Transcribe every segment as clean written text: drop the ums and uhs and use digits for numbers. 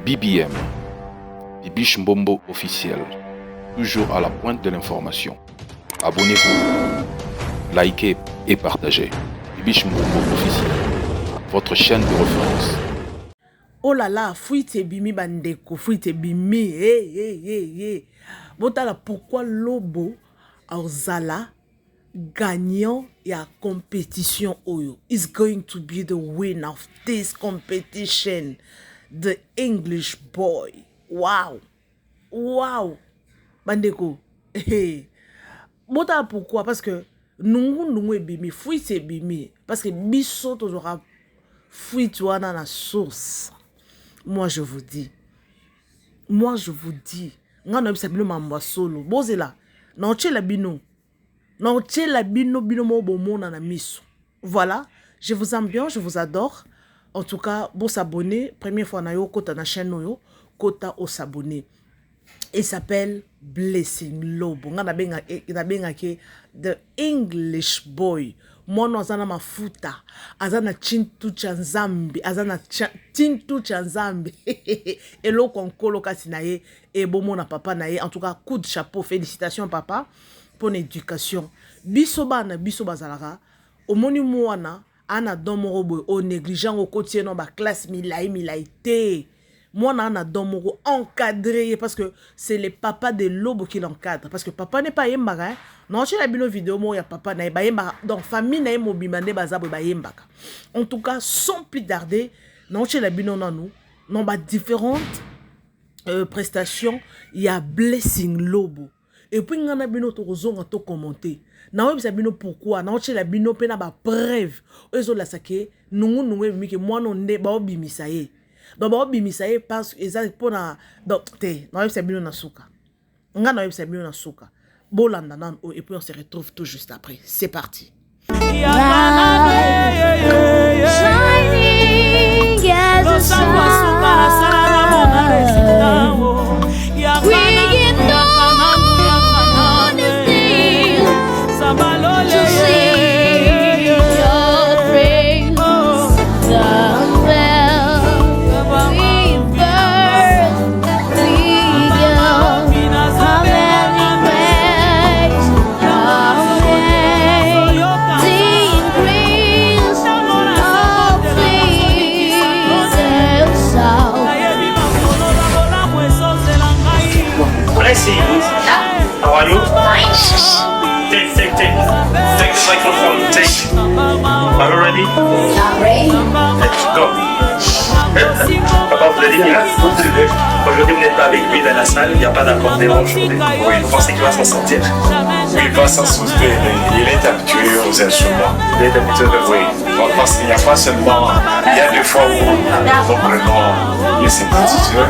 BBM, Bibiche Mbombo officiel, toujours à la pointe de l'information. Abonnez-vous, likez et partagez. Bibiche Mbombo officiel, votre chaîne de référence. Oh là là, fuite bimi bandeko, fuite bimi, hey. Botala pourquoi Lobo Arzala gagnant ya compétition oyo is going to be the winner of this competition, the English boy. Wow. Bandeko. Botala pourquoi? Parce que nous e bimi, fuite e bimi, parce que biso toujours fuite wana na source. Moi je vous dis, nga no bisa bino mambo solo bozela na ochela bino bino mo bomona na miso. Voilà, je vous aime bien, je vous adore. En tout cas, bon s'abonner, première fois na yo kota na chaîne yo, kota o s'abonner. Il s'appelle Blessing Lobo. Nga na benga ke the English boy. Mwana azana mafuta, azana chintu chanzambi, azana tintu chanzambi. Elo konkolo kasi na ye, e bomo na papa na ye. En tout cas, coup de chapeau, félicitations papa pour l'éducation. Biso bazalaka, omoni mwana ana domoro boy o négligent au quotidien no ba classe milai te. Mwana ana domoro encadré parce que c'est le papa de Lobo qui l'encadre, parce que papa n'est pas yembaka. Non, j'ai la bino vidéo mo ya papa na ba yembaka. Donc famille na mo bimande bazabo ba yembaka. En tout cas, sans plus tarder, non j'ai la bino nanou, non ba différentes prestations, il y a Blessing Lobo. Et puis ngana bino to kozonga to commenter. Na web sa bino pourquoi? Na j'ai la bino pena ba preuve. Ezo la sake nungu mi ke mwana nde ba obimisa ye. Donc ba obimisa ye parce que eza pona donc te na web sa bino na suka. Nga na web sa bino na suka. Bolanda nan et puis on se retrouve tout juste après. C'est parti. Shining as a star. Bringing on his name to sing your praise. Somewhere we birth, we go. How many ways, the increase of pleasing sound. Blessings. How are you? Nice. Take. Take the microphone. Take. Are you ready? Not ready. Let's go. Papa, vous l'avez dit, aujourd'hui vous n'êtes pas avec lui dans la salle, il n'y a pas d'accordéon aujourd'hui. Oui, vous pensez qu'il va s'en sortir? Oui, il va s'en sortir. Il est habitué aux instruments. Il est habitué de Oui, on pense qu'il n'y a pas seulement. Il y a des fois où vraiment il s'est habitué.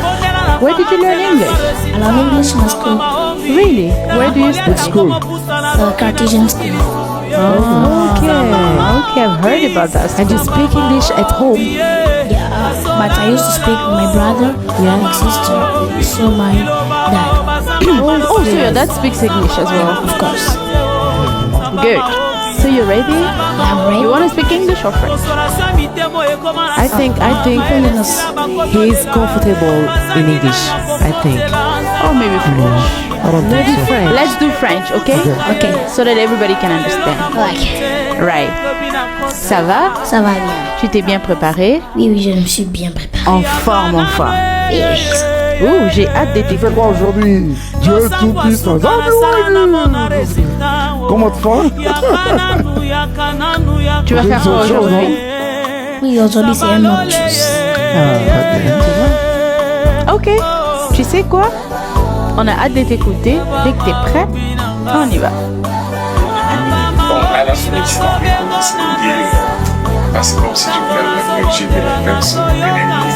Where did you learn English? I learned English in school. Really? Where do you study? School. Cartesian school. Okay, I've heard about that. And you speak English at home? Yeah, but I used to speak with my brother, my sister, so my dad. Oh, so your dad speaks English as well? Of course. Good. So you ready? I'm ready. You want to speak English or French? I think he's comfortable in English. I think. Or maybe French? I don't think so. French. Let's do French, okay? Okay. So that everybody can understand. Ouais. Right. Ça va? Ça va bien. Tu t'es bien préparé? Oui, je me suis bien préparée. En forme, enfin. Oui. Ouh, j'ai hâte de Tu fais t'écouter. quoi aujourd'hui? Dieu tout-puissant. Comment tu fais? Tu vas faire quoi aujourd'hui? Oui, aujourd'hui c'est un autre chose. Ok. Tu sais quoi? On a hâte de t'écouter. Dès que t'es prêt, on y va. Bon, à la fin, c'est parce que comme si je voulais le projet de la personne de l'ennemi.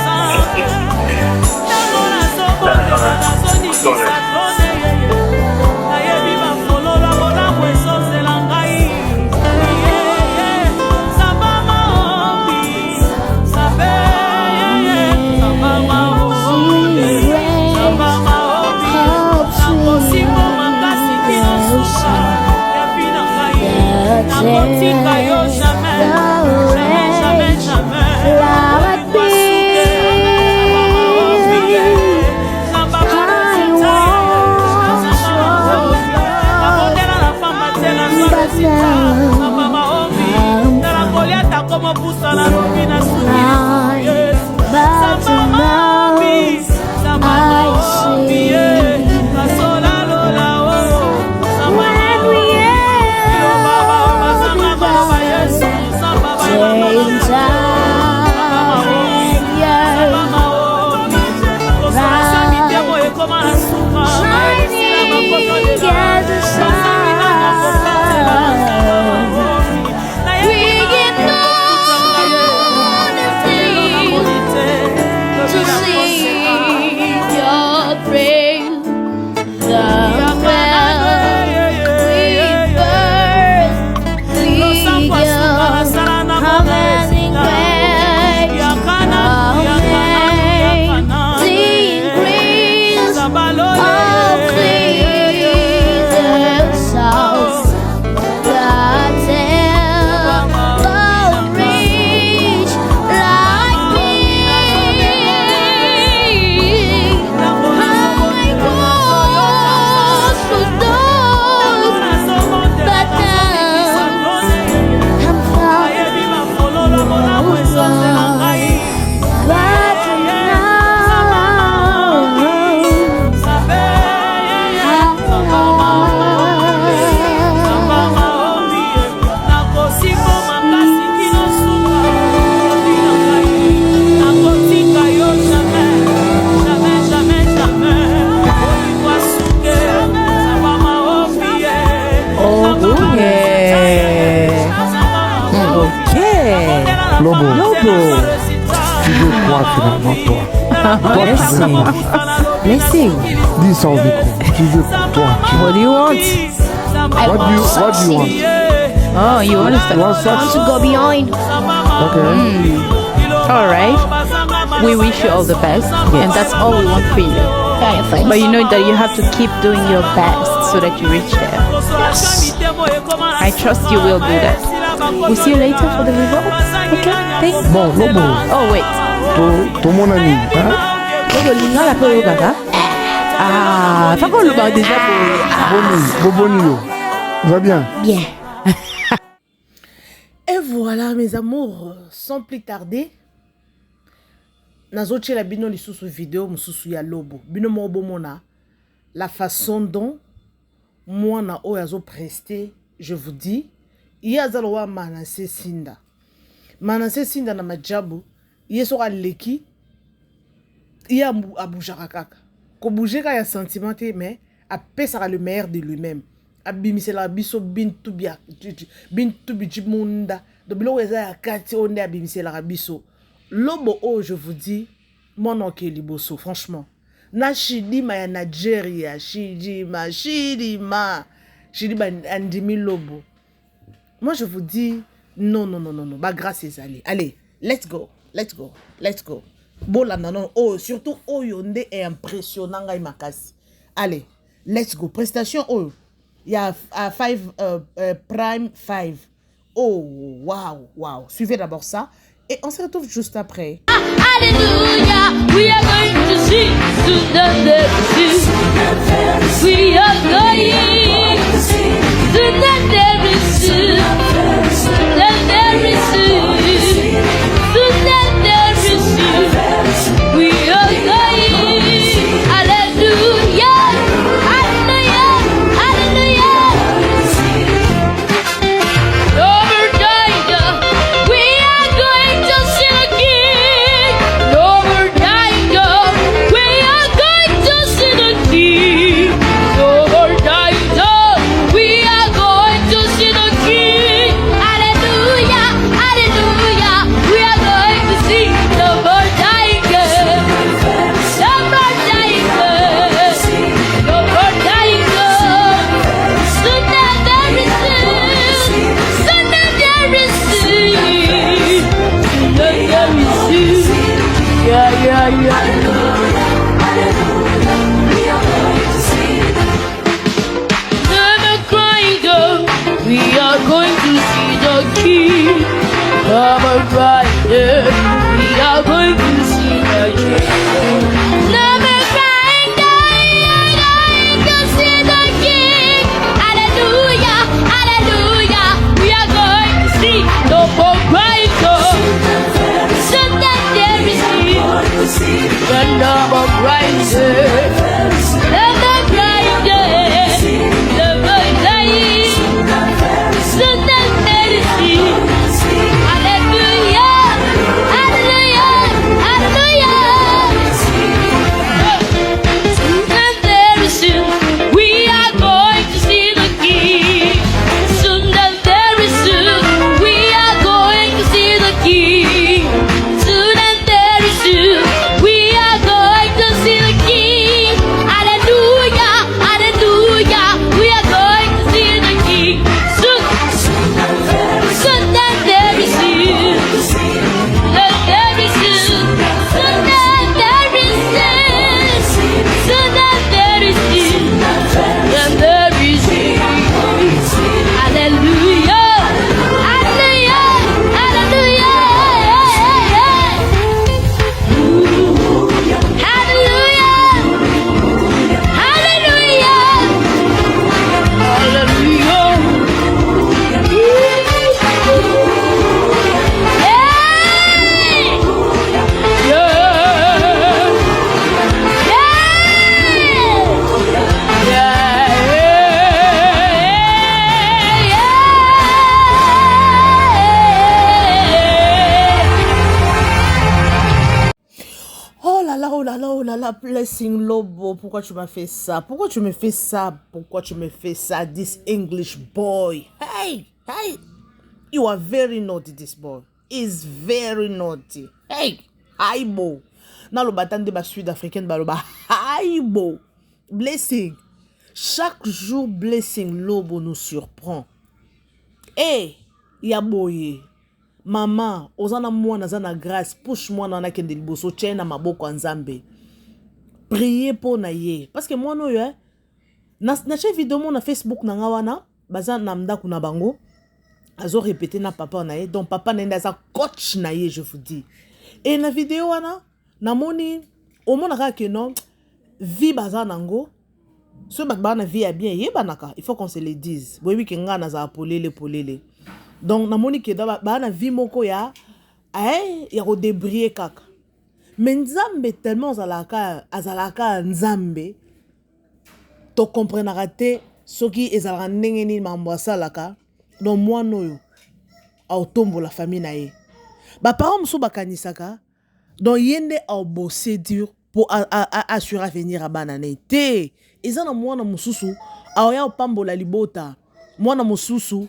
Toi, Blessing. dis ça au micro. Tu veux pour toi. What do you want? What do you want? Oh, you want to start? One socks? To go behind. Okay. All right. We wish you all the best, and that's all we want for you. But you know that you have to keep doing your best so that you reach there. Yes. I trust you will do that. We'll see you later for the results. Okay? Thanks. Bon, Lobo, Oh, wait. ton mon ami, hein? Lobo, Lina, la peau, gaga. Ah, pas qu'on le bat déjà pour. Bobonio. Va bien? Bien. Et voilà, mes amours, sans plus tarder, nazoche la bino lisusu vidéo mususu ya Lobo. Bino mo bomona la façon dont moi na oyazo presté, je vous dis, iyazalwa Manasseh Sinda. Manasseh Sinda na majabu, yesoka leki, iya abujaka kaka. Ko boujeka ya sentiment te, mais apesaka le meilleur de lui-même. Abimisela biso bintu bijimunda. Do bilo weza ya kati onde abimisela biso. Lobo oh, je vous dis, mon oncle liboso, franchement. Na shidima ya Nigeria, shidima andimi Lobo. Moi je vous dis, non. Bah grâce ezali. Allez, let's go. Bola non. Oh, surtout oh yonde est impressionnant ngai makasi. Allez, let's go. Prestation oh. Il y a Prime 5. Oh, wow. Suivez d'abord ça. Et on se retrouve juste après. Hallelujah, we are going to see to the sea. We are going to see to the sea. The very sea. To the very sea. We are going. Hallelujah. Blessing Lobo, pourquoi tu m'as fait ça? Pourquoi tu me fais ça, this English boy? Hey, you are very naughty, this boy. He's very naughty. Hey, Aibo. na lo batande ba sud-africaine ba lo ba aibo blessing chaque jour blessing lobo nous surprend et ya boye maman ozana mwana zana grâce push mwana na kende liboso tchena maboko nzambe prier pour na ye parce que moi no yo na che vidéo na Facebook na ngawana baza na mdaku na bango azo répéter na papa na ye donc papa na za coach na ye je vous dis et na vidéo wana na moni au mona ka que non vie baza nango ce ba na vie a bien ye banaka il faut qu'on se le dise boyebi ke nga na za polele donc na moni ke da ba na vie moko ya ya ko débrier kaka mais nzambe tellement azalaka nzambe to comprendra te soki ezalaka ndenge nini mambo asalaka donc moi noyo autombo la famille na ye ba parents muso bakanisaka donc yende au bosser dur pour assurer venir à banane te ezana mwana mususu aoya pambola libota mwana mususu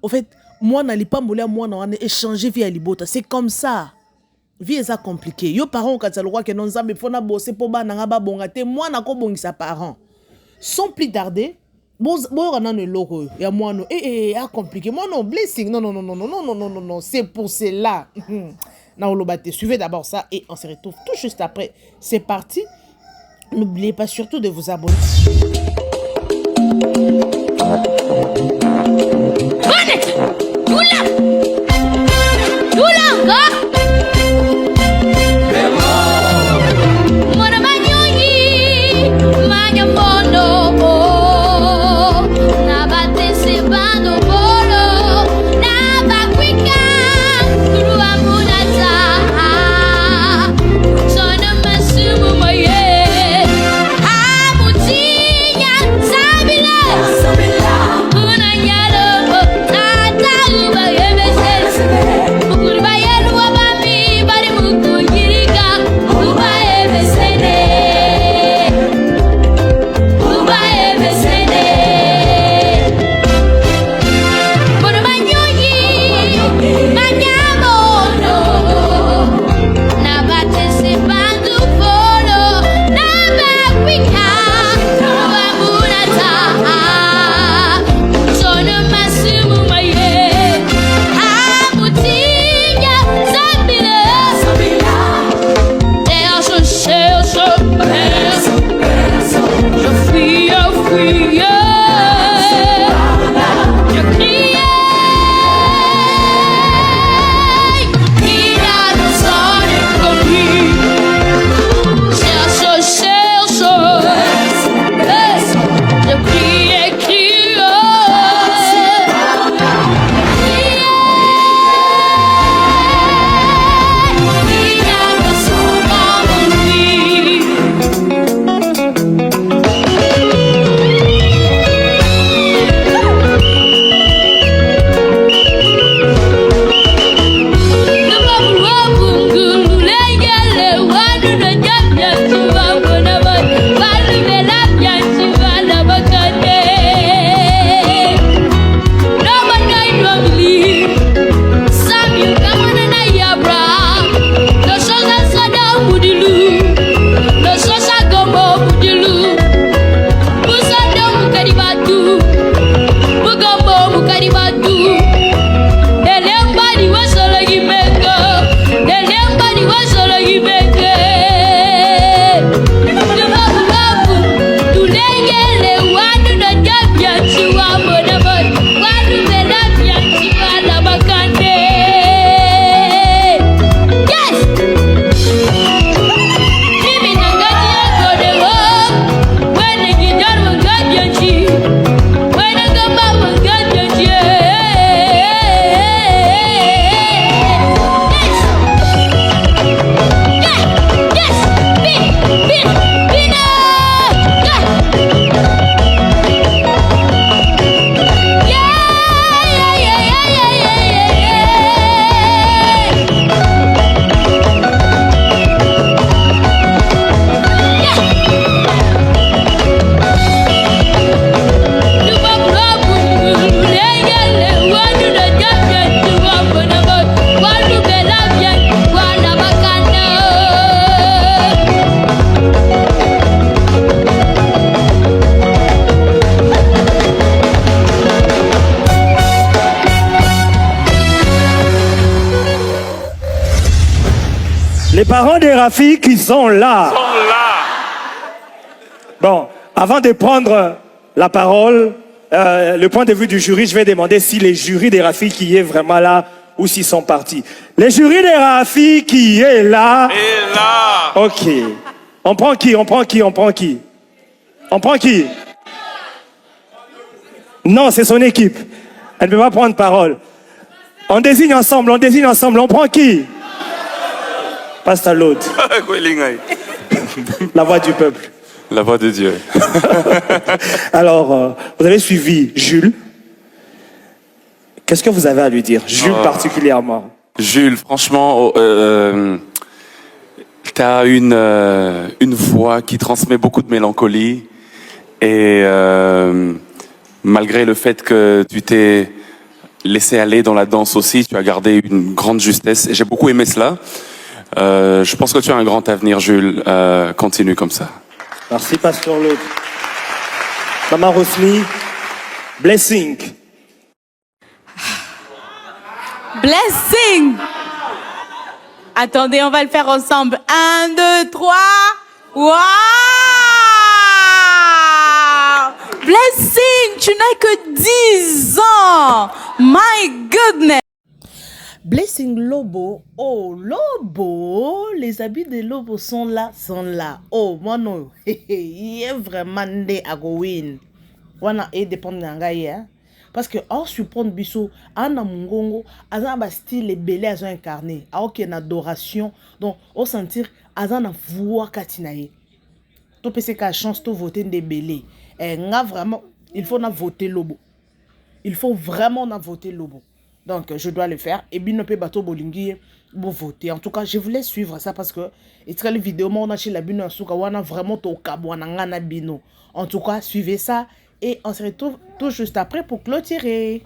au fait mwana lipambola mwana wana échanger via libota c'est comme ça vie est compliqué yo parents quand ça le roi que non nzambe fona bosser pour bana nga ba bonga te mwana ko bongisa parents sans plus tarder bon on a le logo ya mwana compliqué moi non blessing non c'est pour cela na olobate suivez d'abord ça et on se retrouve tout juste après c'est parti n'oubliez pas surtout de vous abonner Bye. parents de Rafi qui sont là. Bon, avant de prendre la parole, le point de vue du jury, je vais demander si les jurys de Rafi qui est vraiment là ou s'ils sont partis. Les jurys de Rafi qui est là. Et là. Ok. On prend qui? Non, c'est son équipe. Elle ne peut pas prendre parole. On désigne ensemble. On prend qui? Passe à l'autre. La voix du peuple. La voix de Dieu. Alors, vous avez suivi Jules. Qu'est-ce que vous avez à lui dire, Jules particulièrement? Jules, franchement, tu as une voix qui transmet beaucoup de mélancolie. Et malgré le fait que tu t'es laissé aller dans la danse aussi, tu as gardé une grande justesse. Et j'ai beaucoup aimé cela. Je pense que tu as un grand avenir, Jules. Continue comme ça. Merci, Pasteur Claude. Maman Rosny, blessing. Blessing. Attendez, on va le faire ensemble. 1, 2, 3. Waouh! Blessing, tu n'as que 10 ans. My goodness. Blessing Lobo, oh Lobo, les habits de Lobo sont là. Oh, moi non, il est vraiment né à Gowin. Wana et dépend de l'angaye, hein. Parce que hors supprendre biso, ana mungongo, azan ba style les belé azan incarné, a ok une adoration, donc au sentir azan na voix katinaye. To pese ka chance to voter des belé. Et nga vraiment, il faut na voter Lobo. Il faut vraiment na voter Lobo. Donc, je dois le faire. Et bien, peut bateau bolingi pour voter. En tout cas, je voulais suivre ça parce que et les vidéos, on a chez la bino, on a vraiment au kabouana bino. En tout cas, suivez ça et on se retrouve tout juste après pour clôturer.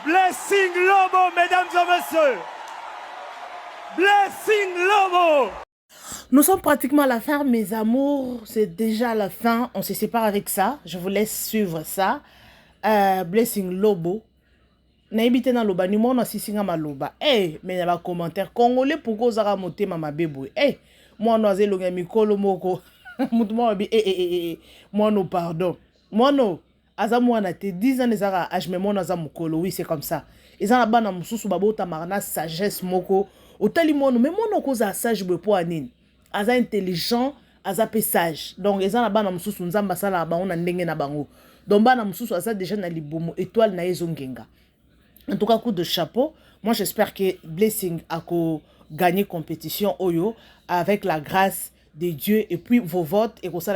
Blessing Lobo, mesdames et messieurs. Blessing Lobo. Nous sommes pratiquement à la fin, mes amours. C'est déjà la fin. On se sépare avec ça. Je vous laisse suivre ça. Blessing Lobo. Naibite na loba ni mona sisinga maloba. Mais il y a un commentaire congolais pour que ça monte mama bebo. Moi no azelonga mikolo moko. Mutumo bi moi no pardon. Moi no azamu na te 10 ans ezara âge mais moi azamu kolo. Oui, c'est comme ça. Ezana bana mususu babota marna sagesse moko. Otali mono mais mono koza sage bepo anini. Aza intelligent, aza pe sage. Donc ezana bana mususu nzamba sala ba on ndenge na bango. Donc bana mususu aza déjà na libomo étoile na ezongenga. En tout cas, coup de chapeau. Moi, j'espère que Blessing a gagné compétition Oyo avec la grâce de Dieu et puis vos votes et que ça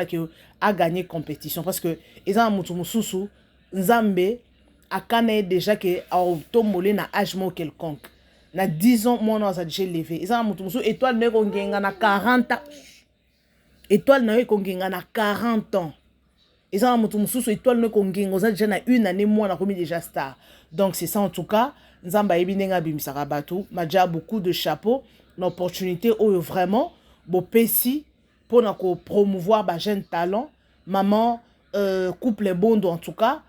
a gagné compétition parce que ils ont mutumusousu Nzambe a kané déjà que a tombé na âge quelconque. Na 10 ans moi on a déjà levé. Ils ont mutumusousu étoile ne kongenga na 40 ans. Étoile na kongenga na 40 ans. Et ça, étoile ne kongengo, ça déjà une année moins, on a commis déjà star. Donc c'est ça en tout cas. Nzamba ebinenga bimisaka bato, m'a déjà beaucoup de chapeaux, l'opportunité où vraiment beau pessi pour promouvoir ba jeune talent, maman couple bondo en tout cas.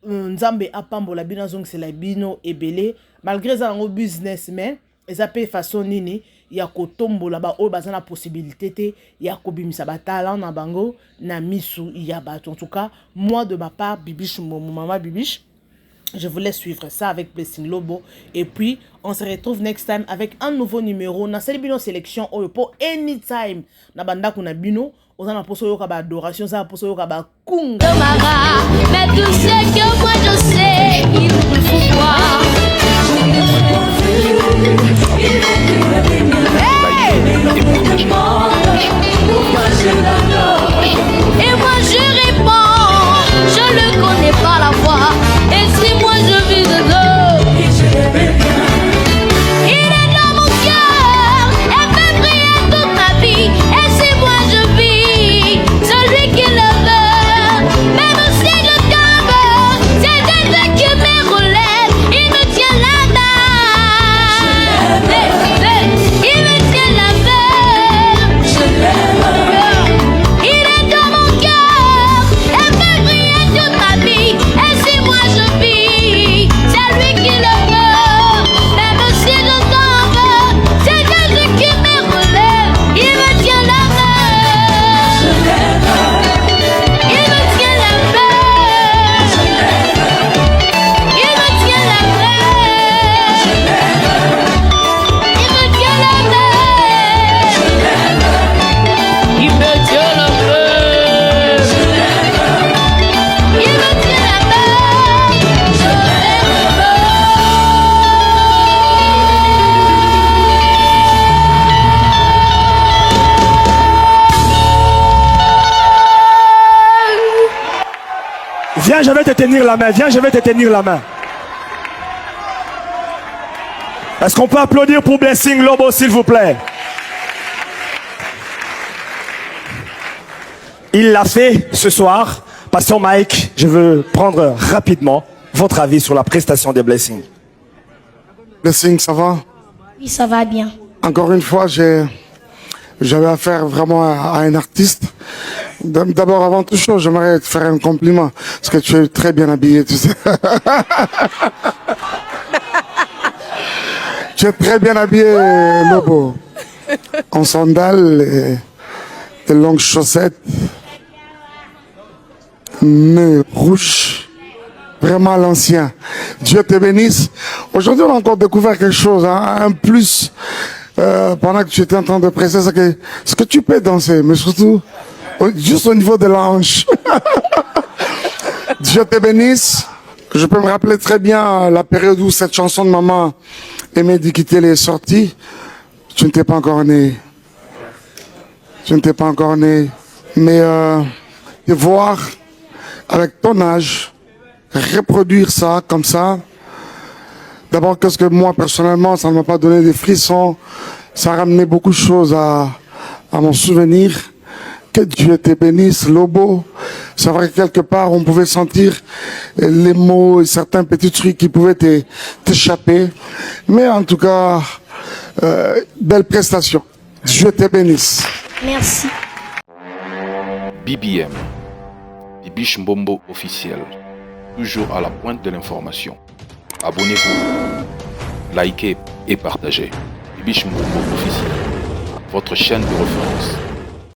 Nzambe apambola bino zong c'est la bino ebele malgré ça en businessmen ils appellent façon nini ya kotombola ba o bazana possibilité te ya kobimisa ba talent na bango na misu ya bato en tout cas moi de ma part Bibiche mon maman Bibiche je voulais suivre ça avec Blessing Lobo et puis on se retrouve next time avec un nouveau numéro na Bino sélection pour anytime na banda kuna bino on a posé yoka ba adoration ça posé yoka ba kunga mais tout ce que moi je sais il faut voir et moi je réponds je le connais pas la voix et si moi je vis de l'eau il est dans mon cœur elle fait briller toute ma vie et si moi je vis celui qui le veut même si je tombe c'est Dieu qui me relève il me tient la main il me tient la main il est dans mon cœur elle fait briller toute ma vie et si moi je vis c'est lui qui le veut même si je tombe c'est Dieu qui me relève il me tient la main il me tient la main il me tient la main il me tient la main il me tient la main il me tient la main Viens, je vais te tenir la main. Viens, je vais te tenir la main. Est-ce qu'on peut applaudir pour Blessing Lobo, s'il vous plaît? Il l'a fait ce soir. Pasteur Mike, je veux prendre rapidement votre avis sur la prestation de Blessing. Blessing, ça va? Oui, ça va bien. Encore une fois, j'avais affaire vraiment à un artiste. D'abord, avant toute chose, j'aimerais te faire un compliment. Parce que tu es très bien habillé, tu sais. Tu es très bien habillé, Lobo. En sandales, et tes longues chaussettes. Nez rouge. Vraiment à l'ancien. Dieu te bénisse. Aujourd'hui, on a encore découvert quelque chose, hein, un plus. Pendant que tu étais en train de presser, c'est que tu peux danser, mais surtout, juste au niveau de la hanche. Dieu te bénisse. Je peux me rappeler très bien la période où cette chanson de Maman Aimée d'Iquitel est sortie. Tu n'étais pas encore né. Tu n'étais pas encore né. Mais de voir, avec ton âge, reproduire ça comme ça, d'abord, qu'est-ce que moi, personnellement, ça ne m'a pas donné des frissons. Ça a ramené beaucoup de choses à mon souvenir. Que Dieu te bénisse, Lobo. C'est vrai que quelque part, on pouvait sentir les mots et certains petits trucs qui pouvaient t'échapper. Mais en tout cas, belle prestation. Dieu te bénisse. Merci. BBM, Bibiche Mbombo officiel, toujours à la pointe de l'information. Abonnez-vous, likez et partagez. Bibiche Mbombo officiel, votre chaîne de référence.